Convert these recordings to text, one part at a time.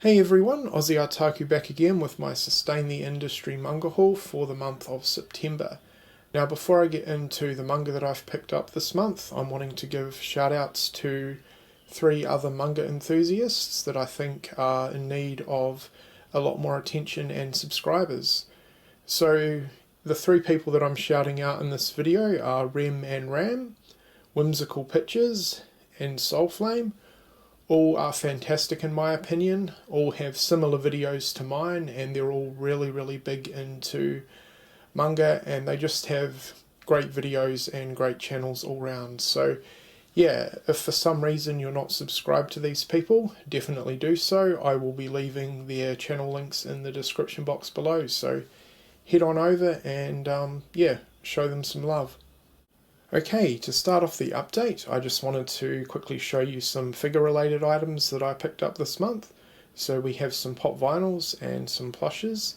Hey everyone, Aussie Artaku back again with my Sustain the Industry manga haul for the month of September. Now before I get into the manga that I've picked up this month, I'm wanting to give shout outs to 3 other manga enthusiasts that I think are in need of a lot more attention and subscribers. So the 3 people that I'm shouting out in this video are Rem&Ram, Whimsical Pictures and Soulflame. All are fantastic in my opinion, all have similar videos to mine, and they're all really big into manga, and they just have great videos and great channels all round. So yeah, if for some reason you're not subscribed to these people, definitely do so. I will be leaving their channel links in the description box below, so head on over and yeah, show them some love. Okay, to start off the update, I just wanted to quickly show you some figure related items that I picked up this month. So we have some pop vinyls and some plushes.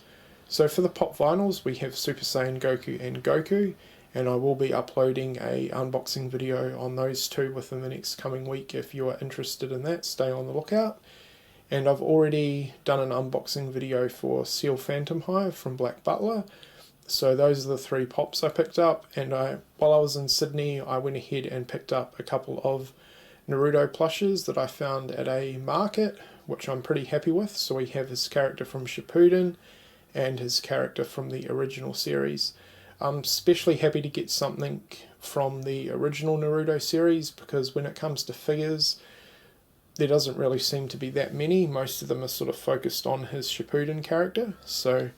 So for the pop vinyls we have Super Saiyan Goku and Goku, and I will be uploading a unboxing video on those two within the next coming week. If you are interested in that, stay on the lookout. And I've already done an unboxing video for Seal Phantom Hive from Black Butler. So those are the 3 pops I picked up, and while I was in Sydney I went ahead and picked up a couple of Naruto plushes that I found at a market, which I'm pretty happy with. So we have his character from Shippuden and his character from the original series. I'm especially happy to get something from the original Naruto series, because when it comes to figures there doesn't really seem to be that many. Most of them are sort of focused on his Shippuden character. So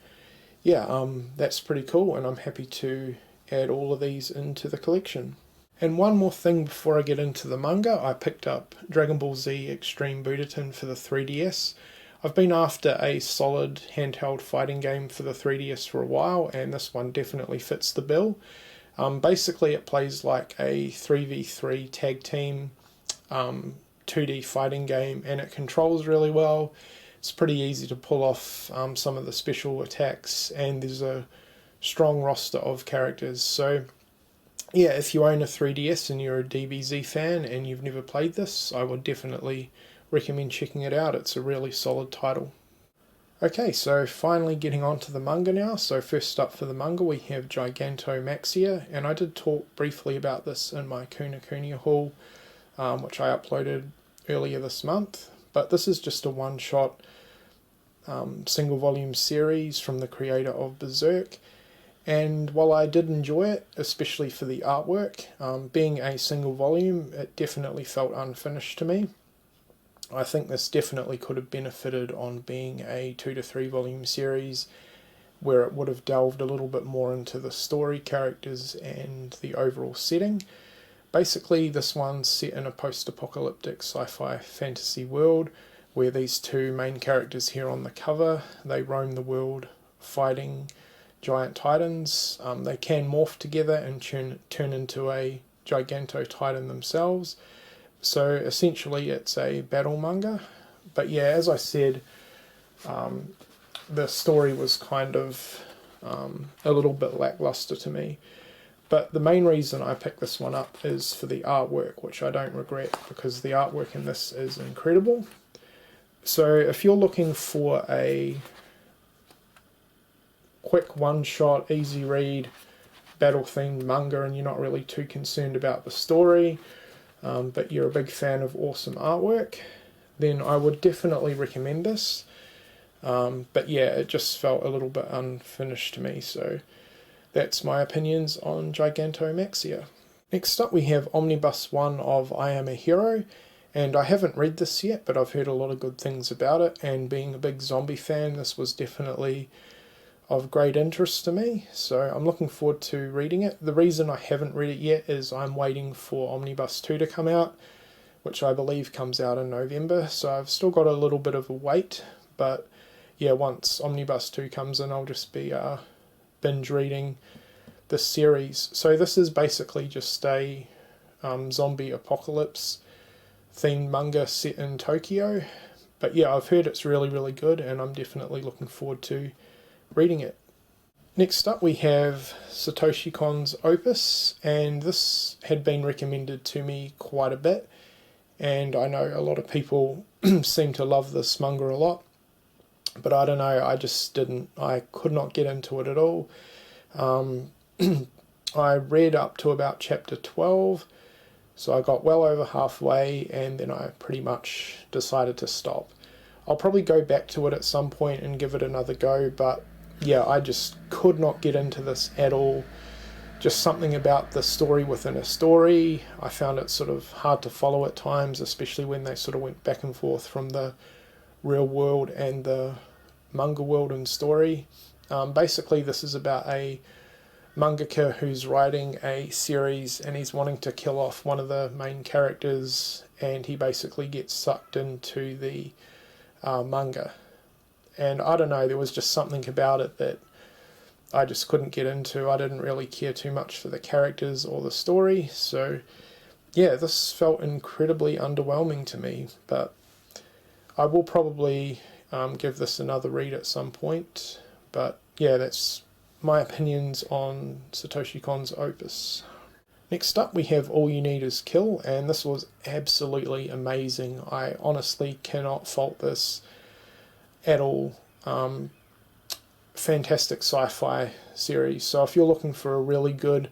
yeah, that's pretty cool, and I'm happy to add all of these into the collection. And one more thing before I get into the manga, I picked up Dragon Ball Z Extreme Budokan for the 3DS. I've been after a solid handheld fighting game for the 3DS for a while, and this one definitely fits the bill. Basically it plays like a 3v3 tag team 2D fighting game, and it controls really well. It's pretty easy to pull off some of the special attacks, and there's a strong roster of characters. So yeah, if you own a 3DS and you're a DBZ fan and you've never played this, I would definitely recommend checking it out. It's a really solid title. Okay, so finally getting on to the manga now. So first up for the manga we have Gigantomaxia, and I did talk briefly about this in my Kuna Kunia haul, which I uploaded earlier this month. But this is just a one-shot single volume series from the creator of Berserk, and while I did enjoy it, especially for the artwork, being a single volume, it definitely felt unfinished to me. I think this definitely could have benefited on being a 2 to 3 volume series, where it would have delved a little bit more into the story, characters and the overall setting. Basically this one's set in a post-apocalyptic sci-fi fantasy world, where these 2 main characters here on the cover, they roam the world fighting giant titans. They can morph together and turn into a Giganto Titan themselves. So essentially it's a battle manga. But yeah, as I said, the story was kind of a little bit lackluster to me. But the main reason I picked this one up is for the artwork, which I don't regret, because the artwork in this is incredible. So if you're looking for a quick one-shot, easy read, battle-themed manga, and you're not really too concerned about the story, but you're a big fan of awesome artwork, then I would definitely recommend this. But yeah, it just felt a little bit unfinished to me, so that's my opinions on Gigantomaxia. Next up we have Omnibus 1 of I Am a Hero, and I haven't read this yet, but I've heard a lot of good things about it, and being a big zombie fan, this was definitely of great interest to me, so I'm looking forward to reading it. The reason I haven't read it yet is I'm waiting for Omnibus 2 to come out, which I believe comes out in November, so I've still got a little bit of a wait, but yeah, once Omnibus 2 comes in I'll just be binge reading this series. So this is basically just a zombie apocalypse themed manga set in Tokyo, but yeah, I've heard it's really good, and I'm definitely looking forward to reading it. Next up we have Satoshi Kon's Opus, and this had been recommended to me quite a bit, and I know a lot of people seem to love this manga a lot. but I don't know, I could not get into it at all. I read up to about chapter 12, so I got well over halfway, and then I pretty much decided to stop. I'll probably go back to it at some point and give it another go, but yeah, I just could not get into this at all. Just something about the story within a story. I found it sort of hard to follow at times, especially when they sort of went back and forth from the real world and the manga world and story. Basically, this is about a mangaka who's writing a series and he's wanting to kill off one of the main characters, and he basically gets sucked into the manga. And I don't know, there was just something about it that I just couldn't get into. I didn't really care too much for the characters or the story, so yeah, this felt incredibly underwhelming to me, but I will probably give this another read at some point. But yeah, that's my opinions on Satoshi Kon's opus. Next up we have All You Need Is Kill, and this was absolutely amazing. I honestly cannot fault this at all. Fantastic sci-fi series. So if you're looking for a really good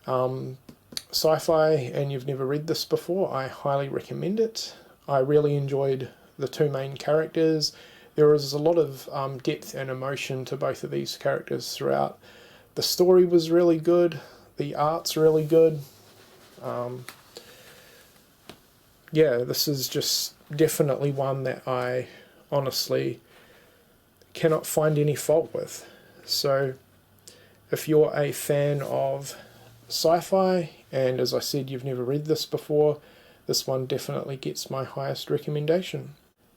sci-fi and you've never read this before, I highly recommend it. I really enjoyed the two main characters. There was a lot of depth and emotion to both of these characters throughout. The story was really good. The art's really good. Yeah, this is just definitely one that I honestly cannot find any fault with. So if you're a fan of sci-fi, and as I said, you've never read this before, this one definitely gets my highest recommendation.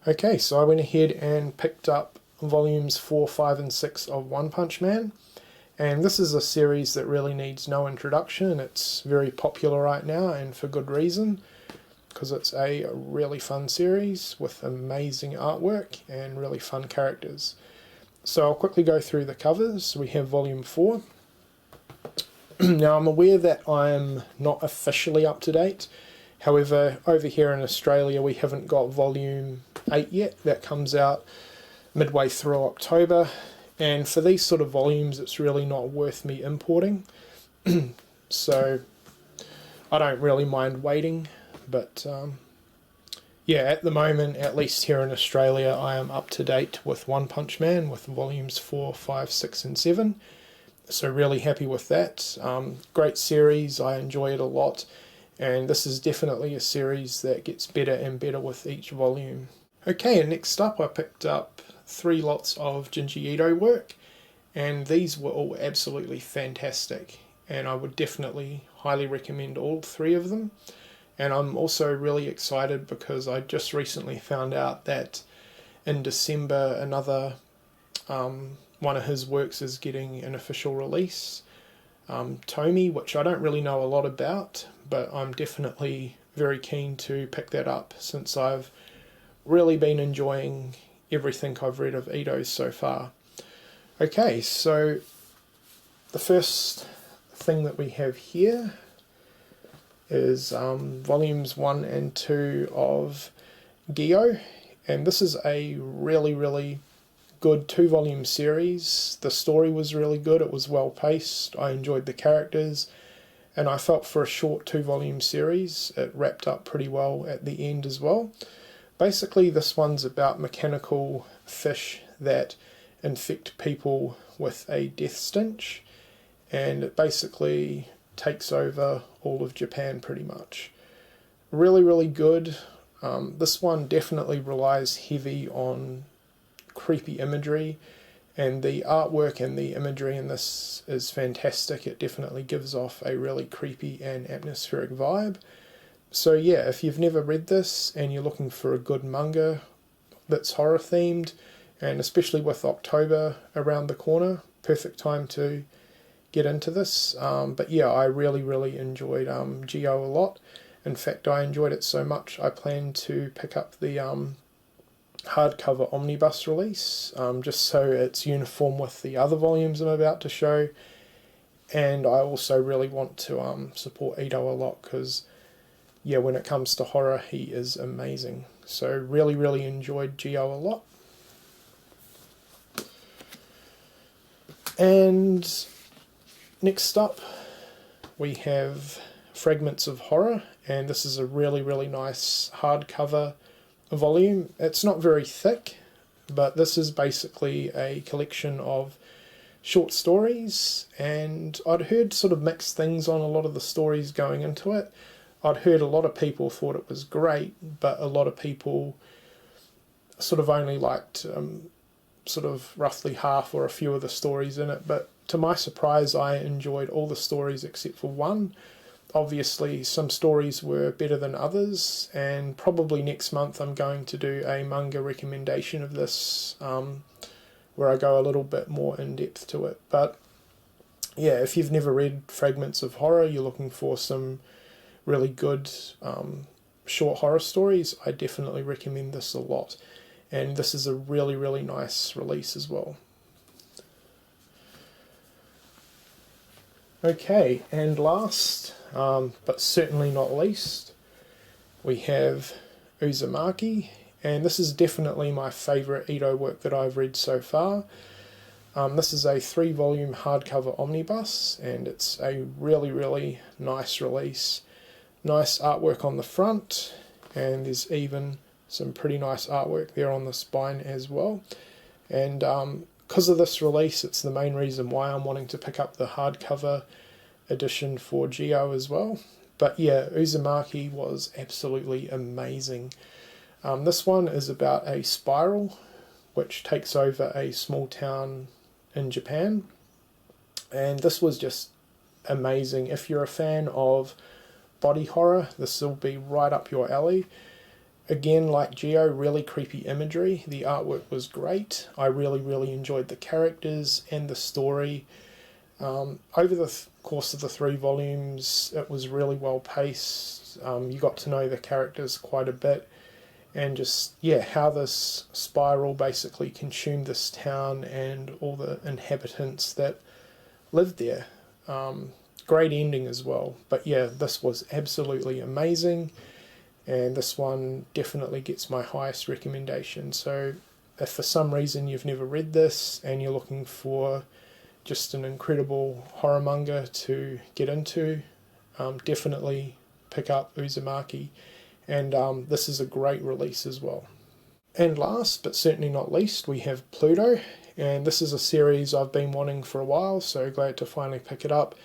Okay, so I went ahead and picked up volumes 4, 5 and 6 of One Punch Man, and this is a series that really needs no introduction. It's very popular right now, and for good reason, because it's a really fun series with amazing artwork and really fun characters. So I'll quickly go through the covers. We have volume 4. Now I'm aware that I'm not officially up to date. However, over here in Australia we haven't got volume 8 yet. That comes out midway through October. And for these sort of volumes it's really not worth me importing. So I don't really mind waiting. But yeah, at the moment, at least here in Australia, I am up to date with One Punch Man with volumes 4, 5, 6 and 7. So really happy with that. Great series, I enjoy it a lot. And this is definitely a series that gets better and better with each volume. Okay, and next up I picked up 3 lots of Junji Ito work. And these were all absolutely fantastic. And I would definitely highly recommend all 3 of them. And I'm also really excited because I just recently found out that in December another one of his works is getting an official release, Tomy, which I don't really know a lot about, but I'm definitely very keen to pick that up since I've really been enjoying everything I've read of Ito's so far. Okay, so the first thing that we have here is volumes 1 and 2 of Gyo, and this is a really good 2-volume series. The story was really good, it was well paced, I enjoyed the characters, and I felt for a short 2-volume series it wrapped up pretty well at the end as well. Basically this one's about mechanical fish that infect people with a death stench, and it basically takes over all of Japan pretty much. Really good. This one definitely relies heavy on creepy imagery, and the artwork and the imagery in this is fantastic. It definitely gives off a really creepy and atmospheric vibe. So yeah, if you've never read this and you're looking for a good manga that's horror themed, and especially with October around the corner, perfect time to get into this. But yeah, I really enjoyed Gyo a lot. In fact, I enjoyed it so much I plan to pick up the hardcover omnibus release, just so it's uniform with the other volumes I'm about to show. And I also really want to support Ito a lot because yeah, when it comes to horror he is amazing. So really enjoyed Gyo a lot. And next up we have Fragments of Horror, and this is a really nice hardcover volume. It's not very thick, but this is basically a collection of short stories, and I'd heard sort of mixed things on a lot of the stories going into it. I'd heard a lot of people thought it was great, but a lot of people sort of only liked sort of roughly half or a few of the stories in it. But to my surprise, I enjoyed all the stories except for one. Obviously, some stories were better than others, and probably next month I'm going to do a manga recommendation of this, where I go a little bit more in depth to it. But yeah, if you've never read Fragments of Horror, you're looking for some really good short horror stories, I definitely recommend this a lot. And this is a really nice release as well. Okay, and last, but certainly not least, we have Uzumaki, and this is definitely my favourite Ito work that I've read so far. This is a 3-volume hardcover omnibus, and it's a really nice release. Nice artwork on the front, and there's even some pretty nice artwork there on the spine as well. And because of this release, it's the main reason why I'm wanting to pick up the hardcover edition for Geo as well. But yeah, Uzumaki was absolutely amazing. This one is about a spiral which takes over a small town in Japan, and this was just amazing. If you're a fan of body horror, this will be right up your alley. Again, like Geo, really creepy imagery. The artwork was great. I really enjoyed the characters and the story. Over the course of the 3 volumes, it was really well paced. You got to know the characters quite a bit, and just, yeah, how this spiral basically consumed this town and all the inhabitants that lived there. Great ending as well. But yeah, this was absolutely amazing, and this one definitely gets my highest recommendation. So if for some reason you've never read this and you're looking for just an incredible horror manga to get into, definitely pick up Uzumaki, and this is a great release as well. And last but certainly not least, we have Pluto, and this is a series I've been wanting for a while, so glad to finally pick it up.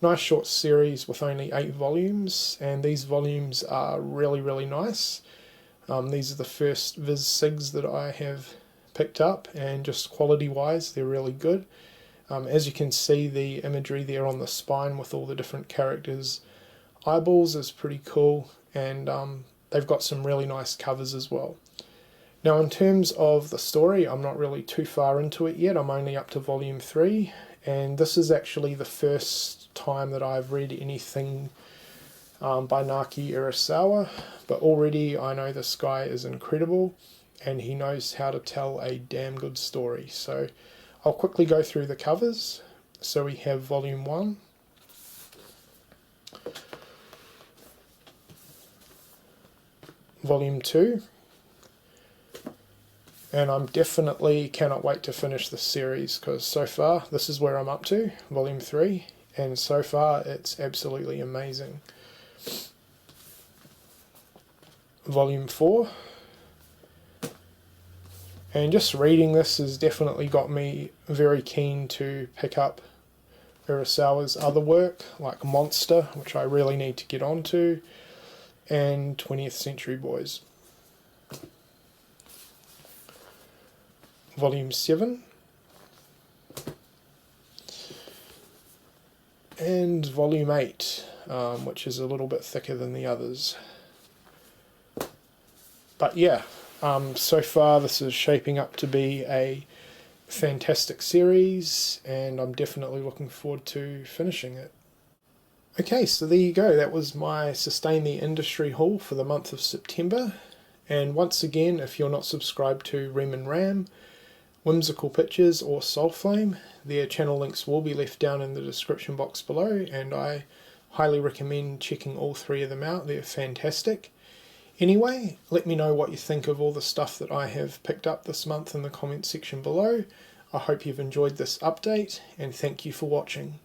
Nice short series with only 8 volumes, and these volumes are really nice. These are the first Viz Sigs that I have picked up, and just quality wise they're really good. As you can see, the imagery there on the spine with all the different characters' eyeballs is pretty cool, and they've got some really nice covers as well. Now in terms of the story, I'm not really too far into it yet. I'm only up to volume 3, and this is actually the first time that I've read anything by Naoki Urasawa, but already I know this guy is incredible and he knows how to tell a damn good story. So I'll quickly go through the covers. So we have volume 1, volume 2, and I'm definitely cannot wait to finish this series, because so far this is where I'm up to, volume 3, and so far it's absolutely amazing. Volume 4, and just reading this has definitely got me very keen to pick up Urasawa's other work, like Monster, which I really need to get onto, and 20th Century Boys. Volume 7, and Volume 8, which is a little bit thicker than the others. But yeah, so far this is shaping up to be a fantastic series, and I'm definitely looking forward to finishing it. Okay, so there you go. That was my Sustain the Industry haul for the month of September. And once again, if you're not subscribed to Rem&Ram, Whimsical Pictures or Soulflame, their channel links will be left down in the description box below, and I highly recommend checking all 3 of them out. They're fantastic. Anyway, let me know what you think of all the stuff that I have picked up this month in the comment section below. I hope you've enjoyed this update, and thank you for watching.